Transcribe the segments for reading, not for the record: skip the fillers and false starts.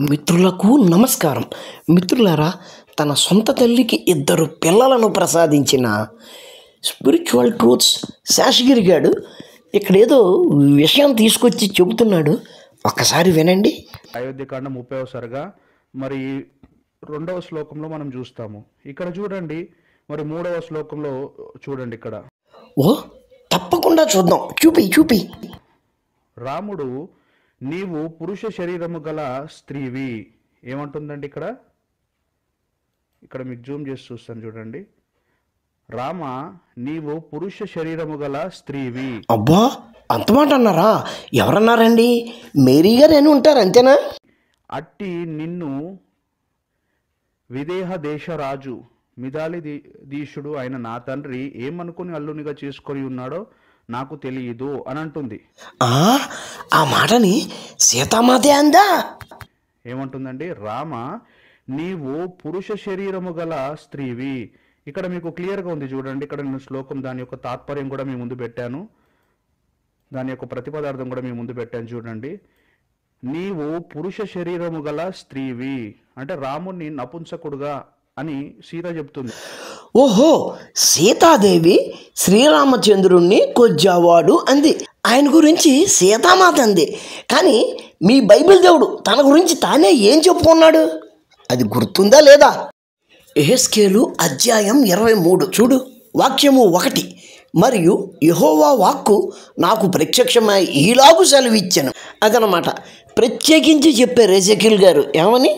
మిత్రులకు నమస్కారం. మిత్రులారా, తన సొంత తల్లికి 2 పిల్లలను ప్రసాదించిన స్పిరిచువల్ ట్రూత్స్ శేషగిరి గారు ఇక్కడేదో విషయం తీసుకొచ్చి చెబుతున్నాడు. ఒక్కసారి వినండి. అయోధ్యకాండ 30వ సర్గా మరి 2వ శ్లోకంలో మనం చూస్తాము. ఇక్కడ చూడండి, మరి 3వ శ్లోకంలో చూడండి. ఇక్కడ తప్పకుండా చూద్దాం. చూపి రాముడు నీవు పురుష శరీరము గల స్త్రీవి ఏమంటుందండి? ఇక్కడ మీకు జూమ్ చేసి చూస్తాను చూడండి. రామ నీవు పురుష శరీరము గల స్త్రీవి. అబ్బా, అంత మాట అన్నారా? ఎవరన్నారండి? మేరీ గారు అని ఉంటారు, అంతేనా? అట్టి నిన్ను విదేహ దేశ రాజు మిథాలి దీశుడు అయిన నా తండ్రి ఏమనుకుని అల్లునిగా చేసుకొని ఉన్నాడో నాకు తెలియదు అని అంటుంది. ఆ మాటని సీతామాతే అందా? ఏమంటుందండి? రామ నీవు పురుష శరీరము గల స్త్రీవి. ఇక్కడ మీకు క్లియర్గా ఉంది చూడండి. ఇక్కడ నేను శ్లోకం దాని యొక్క తాత్పర్యం కూడా మీ ముందు పెట్టాను, దాని యొక్క ప్రతిపదార్థం కూడా మీ ముందు పెట్టాను చూడండి. నీవు పురుష శరీరము గల స్త్రీవి అంటే రాముని నపుంసకుడుగా అని సీత చెప్తుంది. ఓహో, సీతాదేవి శ్రీరామచంద్రుణ్ణి కొజ్జావాడు అంది. ఆయన గురించి సీతామాత అంది. కానీ మీ బైబిల్ దేవుడు తన గురించి తానే ఏం చెప్పుకున్నాడు? అది గుర్తుందా లేదా? యెహెజ్కేలు అధ్యాయం 23 చూడు. వాక్యము 1. మరియు యెహోవా వాక్కు నాకు ప్రత్యక్షమై ఈలాగు సెలవిచ్చెను. అదనమాట ప్రత్యేకించి చెప్పారు యెహెజ్కేలు గారు. ఏమని?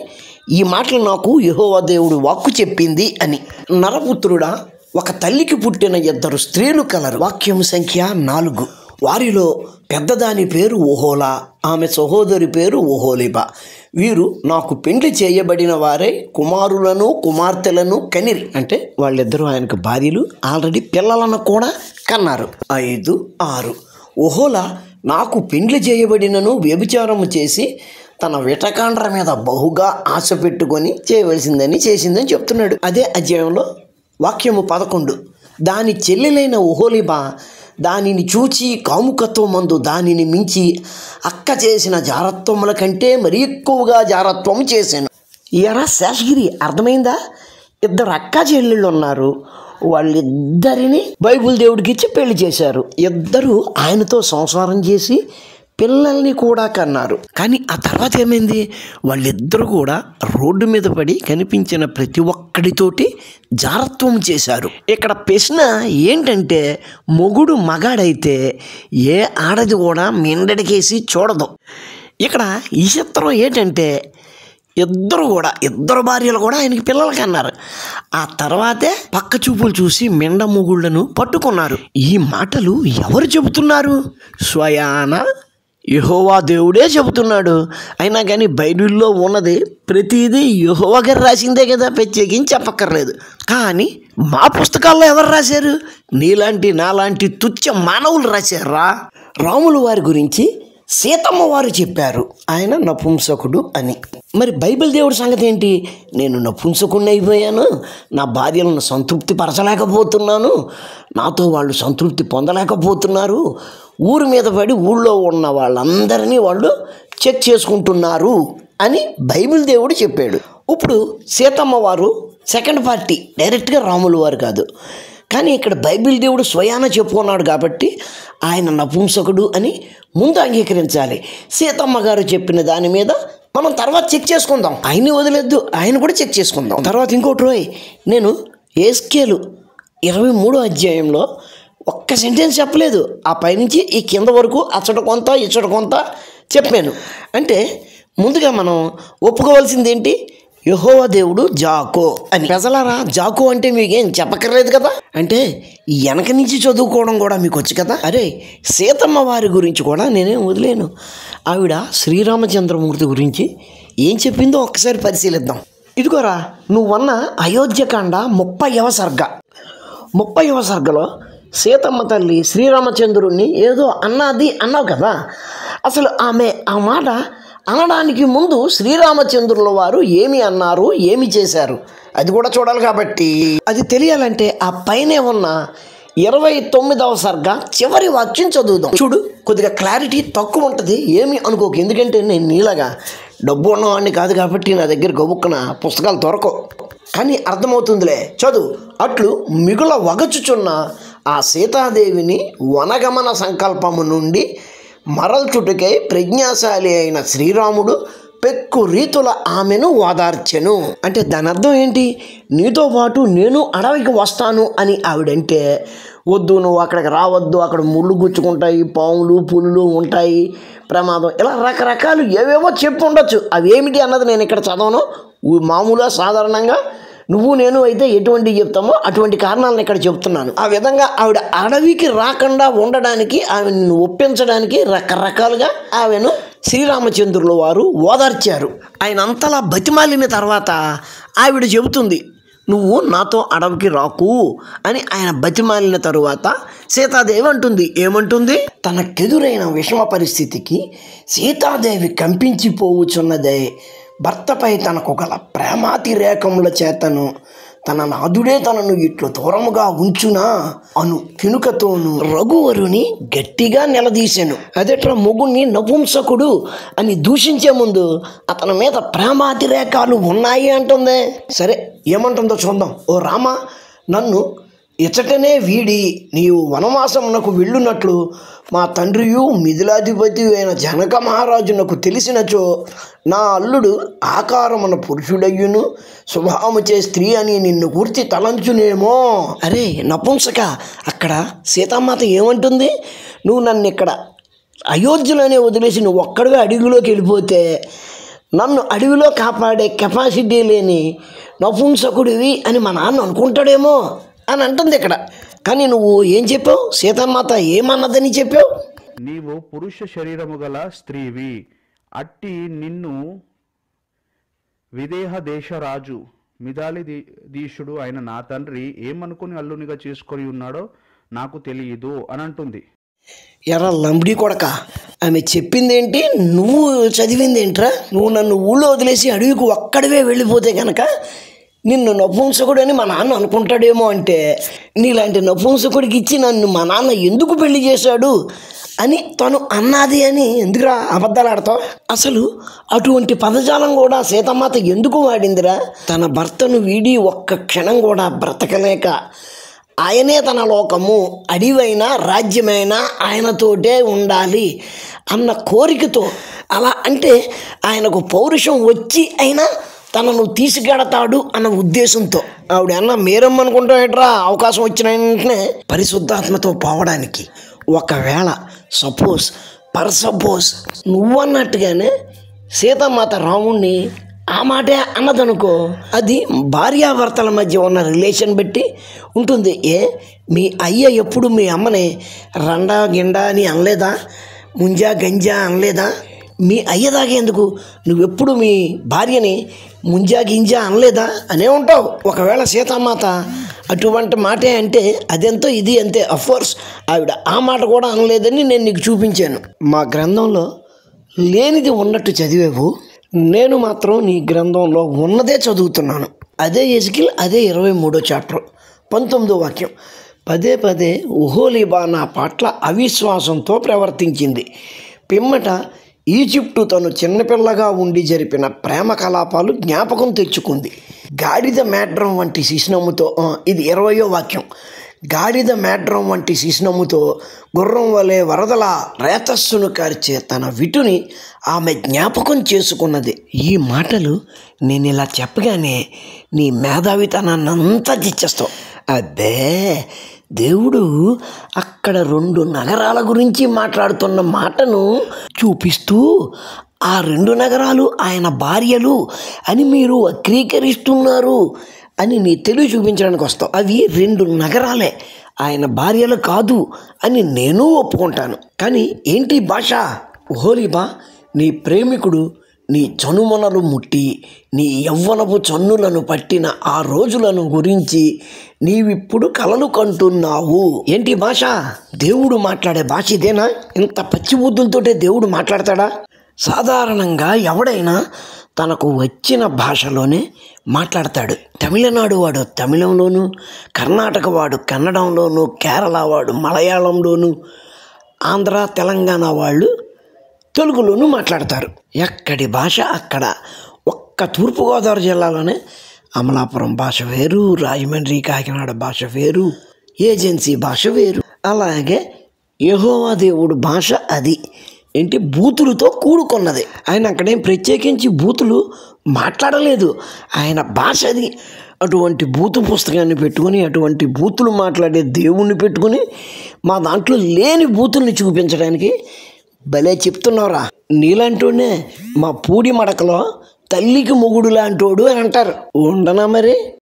ఈ మాటలు నాకు యెహోవా దేవుడు వాక్కు చెప్పింది అని. నరపుత్రుడా, ఒక తల్లికి పుట్టిన 2 స్త్రీలు కలరు. వాక్యం సంఖ్య 4. వారిలో పెద్దదాని పేరు ఓహోలా, ఆమె సహోదరి పేరు ఓహోలిబా. వీరు నాకు పెండ్లి చేయబడిన వారే కుమారులను కుమార్తెలను కనిరి. అంటే వాళ్ళిద్దరూ ఆయనకు భార్యలు, ఆల్రెడీ పిల్లలను కూడా కన్నారు. 5, 6. ఓహోలా నాకు పెండ్లి చేయబడినను వ్యభిచారము చేసి తన విటకాండ్ర మీద బహుగా ఆశ పెట్టుకొని చేయవలసిందని చేసిందని చెప్తున్నాడు. అదే అధ్యాయంలో వాక్యము 11. దాని చెల్లెలైన ఓహోలిబా దానిని చూచి కాముకత్వం మందు దానిని మించి అక్క చేసిన జారత్వముల కంటే మరీ ఎక్కువగా జారత్వం చేశాను. ఎరా శేషగిరి, అర్థమైందా? 2 అక్క చెల్లెళ్ళు ఉన్నారు. వాళ్ళిద్దరిని బైబిల్ దేవుడికి ఇచ్చి పెళ్లి చేశారు. 2 ఆయనతో సంసారం చేసి పిల్లల్ని కూడా కన్నారు. కానీ ఆ తర్వాత ఏమైంది? వాళ్ళిద్దరూ కూడా రోడ్డు మీద పడి కనిపించిన ప్రతి ఒక్కడితోటి జారత్వం చేశారు. ఇక్కడ ప్రశ్న ఏంటంటే, మొగుడు మగాడైతే ఏ ఆడది కూడా మెండడికేసి చూడదు. ఇక్కడ ఈ చిత్రం ఏంటంటే, ఇద్దరు భార్యలు కూడా ఆయనకి పిల్లలు కన్నారు. ఆ తర్వాతే పక్క చూపులు చూసి మెండ మొగుళ్ళను పట్టుకున్నారు. ఈ మాటలు ఎవరు చెబుతున్నారు? స్వయాన యెహోవా దేవుడే చెబుతున్నాడు. అయినా కానీ బైబిల్లో ఉన్నది ప్రతిదీ యెహోవా గారు రాసిందే కదా, ప్రత్యేకించి చెప్పక్కర్లేదు. కానీ మా పుస్తకాల్లో ఎవరు రాశారు? నీలాంటి నాలాంటి తుచ్చ మానవులు రాశారా? రాములు వారి గురించి సీతమ్మ వారు చెప్పారు, ఆయన నపుంసకుడు అని. మరి బైబిల్ దేవుడి సంగతి ఏంటి? నేను నపుంసకుడిని అయిపోయాను, నా భార్యలను సంతృప్తి పరచలేకపోతున్నాను, నాతో వాళ్ళు సంతృప్తి పొందలేకపోతున్నారు, ఊరి మీద పడి ఊళ్ళో ఉన్న వాళ్ళందరినీ వాళ్ళు చెక్ చేసుకుంటున్నారు అని బైబిల్ దేవుడు చెప్పాడు. ఇప్పుడు సీతమ్మ వారు సెకండ్ పార్టీ, డైరెక్ట్గా రాములు వారు కాదు. కానీ ఇక్కడ బైబిల్ దేవుడు స్వయాన చెప్పుకున్నాడు కాబట్టి ఆయన నపుంసకుడు అని ముందు అంగీకరించాలి. సీతమ్మ గారు చెప్పిన దాని మీద మనం తర్వాత చెక్ చేసుకుందాం. ఆయన్ని వదిలేద్దు, ఆయన కూడా చెక్ చేసుకుందాం. తర్వాత ఇంకోటి రోయ్, నేను యెహెజ్కేలు 23వ అధ్యాయంలో ఒక్క సెంటెన్స్ చెప్పలేదు. ఆ పైనుంచి ఈ కింద వరకు అచ్చట కొంత ఇచ్చట కొంత చెప్పాను. అంటే ముందుగా మనం ఒప్పుకోవాల్సింది ఏంటి? యెహోవా దేవుడు జాకో అని. ప్రజలారా, జాకో అంటే మీకేం చెప్పక్కర్లేదు కదా. అంటే వెనక నుంచి చదువుకోవడం కూడా మీకు వచ్చు కదా. అరే, సీతమ్మ వారి గురించి కూడా నేనేం వదిలేను. ఆవిడ శ్రీరామచంద్రమూర్తి గురించి ఏం చెప్పిందో ఒక్కసారి పరిశీలిద్దాం. ఇదిగోరా, నువ్వన్న అయోధ్యకాండ 30వ సర్గ. 30వ సర్గలో సీతమ్మ తల్లి శ్రీరామచంద్రుణ్ణి ఏదో అన్నావు కదా. అసలు ఆమె ఆ మాట అనడానికి ముందు శ్రీరామచంద్రుల వారు ఏమి అన్నారు, ఏమి చేశారు అది కూడా చూడాలి. కాబట్టి అది తెలియాలంటే ఆ పైనే ఉన్న 29వ సర్గ చివరి వాక్యం చదువుదాం. చూడు, కొద్దిగా క్లారిటీ తక్కువ ఉంటుంది, ఏమి అనుకోకు. ఎందుకంటే నేను నీలాగా డబ్బు ఉన్నవాడిని కాదు కాబట్టి నా దగ్గర గబుక్కున పుస్తకాలు దొరకవు, కానీ అర్థమవుతుందిలే, చదువు. అట్లు మిగుల వగచుచున్న ఆ సీతాదేవిని వనగమన సంకల్పము నుండి మరల్చుటకై ప్రజ్ఞాశాలి అయిన శ్రీరాముడు పెక్కు రీతుల ఆమెను ఓదార్చెను. అంటే దాని అర్థం ఏంటి? నీతో పాటు నేను అడవికి వస్తాను అని ఆవిడంటే, వద్దు నువ్వు అక్కడికి రావద్దు, అక్కడ ముళ్ళు గుచ్చుకుంటాయి, పాములు పులులు ఉంటాయి, ప్రమాదం, ఇలా రకరకాలు ఏవేవో చెప్పి ఉండొచ్చు. అవి ఏమిటి అన్నది నేను ఇక్కడ చదవను. మామూలుగా సాధారణంగా నువ్వు నేను అయితే ఎటువంటివి చెప్తామో అటువంటి కారణాలను ఇక్కడ చెప్తున్నాను. ఆ విధంగా ఆవిడ అడవికి రాకుండా ఉండడానికి, ఆమెను ఒప్పించడానికి రకరకాలుగా ఆమెను శ్రీరామచంద్రుల వారు ఓదార్చారు. ఆయన అంతలా బతిమాలిన తర్వాత ఆవిడ చెబుతుంది, నువ్వు నాతో అడవికి రాకు అని ఆయన బతిమాలిన తరువాత సీతాదేవి అంటుంది, ఏమంటుంది? తనకెదురైన విషమ పరిస్థితికి సీతాదేవి కంపించిపోవుచున్నదే భర్తపై తనకు గల ప్రేమాతిరేకముల చేతను తన నాదుడే తనను ఇట్లు దూరముగా ఉంచునా అను కినుకతోను రఘువరుని గట్టిగా నిలదీశాను. అదేట్రా మొగుణ్ణి నపుంసకుడు అని దూషించే ముందు అతని మీద ప్రేమాతిరేకాలు ఉన్నాయి అంటుంది. సరే ఏమంటుందో చూద్దాం. ఓ రామ, నన్ను ఇచ్చటనే వీడి నీవు వనవాసమునకు వెళ్ళునట్లు మా తండ్రియు మిథిలాధిపతి అయిన జనక మహారాజునకు తెలిసినచో నా అల్లుడు ఆకారమున పురుషుడయ్యును స్వభావముచే స్త్రీ అని నిన్ను గుర్తి తలంచునేమో. అరే నపుంసక, అక్కడ సీతామాత ఏమంటుంది? నువ్వు నన్ను ఇక్కడ అయోధ్యలోనే వదిలేసి నువ్వు ఒక్కడివే అడవిలోకి వెళ్ళిపోతే నన్ను అడవిలో కాపాడే కెపాసిటీ లేని నపుంసకుడివి అని మా నాన్న అనుకుంటాడేమో అని అంటుంది ఇక్కడ. కానీ నువ్వు ఏం చెప్పావు? సీతామాత ఏమన్నదని చెప్పావు? నీవు పురుష శరీరము గల స్త్రీవి, అట్టి నిన్ను విదేహ దేశరాజు మిథాలి దీషుడు అయిన నా తండ్రి ఏమనుకుని అల్లునిగా చేసుకొని ఉన్నాడో నాకు తెలియదు అని అంటుంది. ఎరా లంబడి కొడక, ఆమె చెప్పిందేంటి, నువ్వు చదివిందేంట్రా? నువ్వు నన్ను ఊళ్ళో వదిలేసి అడవికి ఒక్కడివే వెళ్ళిపోతే కనుక నిన్ను నపుంసకుడు అని మా నాన్న అనుకుంటాడేమో అంటే, నీలాంటి నపుంసకుడికి ఇచ్చి నన్ను మా నాన్న ఎందుకు పెళ్లి చేశాడు అని తను అన్నది అని ఎందుకురా అబద్ధాలు ఆడతావు? అసలు అటువంటి పదజాలం కూడా సీతమ్మాత ఎందుకు వాడిందిరా? తన భర్తను వీడి ఒక్క క్షణం కూడా బ్రతకలేక ఆయనే తన లోకము, అడివైనా రాజ్యమైనా ఆయనతోటే ఉండాలి అన్న కోరికతో, అలా అంటే ఆయనకు పౌరుషం వచ్చి అయినా తనను తీసుకెడతాడు అన్న ఉద్దేశంతో ఆవిడ అన్న మేరమ్మనుకుంటాడరా అవకాశం వచ్చిన వెంటనే పరిశుద్ధాత్మతో పోవడానికి. ఒకవేళ సపోజ్ నువ్వన్నట్టుగానే సీతామాత రాముణ్ణి ఆ మాటే అన్నదనుకో, అది భార్యాభర్తల మధ్య ఉన్న రిలేషన్ బట్టి ఉంటుంది. మీ అయ్య ఎప్పుడు మీ అమ్మని రండా గిండా అని అనలేదా? ముంజా గంజా అనలేదా? మీ అయ్యదాగే ఎందుకు నువ్వెప్పుడు మీ భార్యని ముంజా గింజా అనలేదా అనే ఉంటావు. ఒకవేళ సీతామాత అటువంటి మాటే అంటే అదెంతో ఇది అంతే. అఫ్కోర్స్ ఆవిడ ఆ మాట కూడా అనలేదని నేను నీకు చూపించాను. మా గ్రంథంలో లేనిది ఉన్నట్టు చదివేవు, నేను మాత్రం నీ గ్రంథంలో ఉన్నదే చదువుతున్నాను. అదే ఎజికిల్, అదే 23వ చాప్టర్ 19వ వాక్యం. పదే పదే ఒహోలీబా నా పట్ల అవిశ్వాసంతో ప్రవర్తించింది. పిమ్మట ఈజిప్టు తను చిన్నపిల్లగా ఉండి జరిపిన ప్రేమ కలాపాలు జ్ఞాపకం తెచ్చుకుంది. గాడిద మేడ్రం వంటి శిశునముతో, ఇది 20వ వాక్యం, గాడిద మేడ్రం వంటి శిశునముతో గుర్రం వలె వరదల రేతస్సును కార్చే తన విటుని ఆమె జ్ఞాపకం చేసుకున్నది. ఈ మాటలు నేను ఇలా చెప్పగానే నీ మేధావితనాన్ని అంతా తెచ్చేస్తావు. అబ్బే, దేవుడు అక్కడ 2 నగరాల గురించి మాట్లాడుతున్న మాటను చూపిస్తూ ఆ 2 నగరాలు ఆయన భార్యలు అని మీరు వక్రీకరిస్తున్నారు అని నీ తెలివి చూపించడానికి వస్తావు. అవి 2 నగరాలే, ఆయన భార్యలు కాదు అని నేను ఒప్పుకుంటాను. కానీ ఏంటి భాష? ఓహోలీబా, నీ ప్రేమికుడు నీ చనుమొనలు ముట్టి నీ యవ్వనపు చన్నులను పట్టిన ఆ రోజులను గురించి నీవిప్పుడు కలలు కంటున్నావు. ఏంటి భాష? దేవుడు మాట్లాడే భాష ఇదేనా? ఇంత పచ్చిబుద్ధులతోటే దేవుడు మాట్లాడతాడా? సాధారణంగా ఎవడైనా తనకు వచ్చిన భాషలోనే మాట్లాడతాడు. తమిళనాడు వాడు తమిళంలోను, కర్ణాటక వాడు కన్నడంలోను, కేరళ వాడు మలయాళంలోను, ఆంధ్ర తెలంగాణ వాళ్ళు తెలుగులోనూ మాట్లాడతారు. ఎక్కడి భాష అక్కడ. ఒక్క తూర్పుగోదావరి జిల్లాలోనే అమలాపురం భాష వేరు, రాజమండ్రి కాకినాడ భాష వేరు, ఏజెన్సీ భాష వేరు. అలాగే యెహోవా దేవుడు భాష అది ఏంటి, బూతులతో కూడుకున్నది. ఆయన అక్కడేం ప్రత్యేకించి బూతులు మాట్లాడలేదు, ఆయన భాష అది. అటువంటి బూతు పుస్తకాన్ని పెట్టుకుని, అటువంటి బూతులు మాట్లాడే దేవుణ్ణి పెట్టుకుని మా దాంట్లో లేని బూతుల్ని చూపించడానికి భలే చెప్తున్నావురా. నీలాంటోనే మా పూడి మడకలో తల్లికి మొగుడు లాంటోడు అని అంటారు. ఉండనా మరి.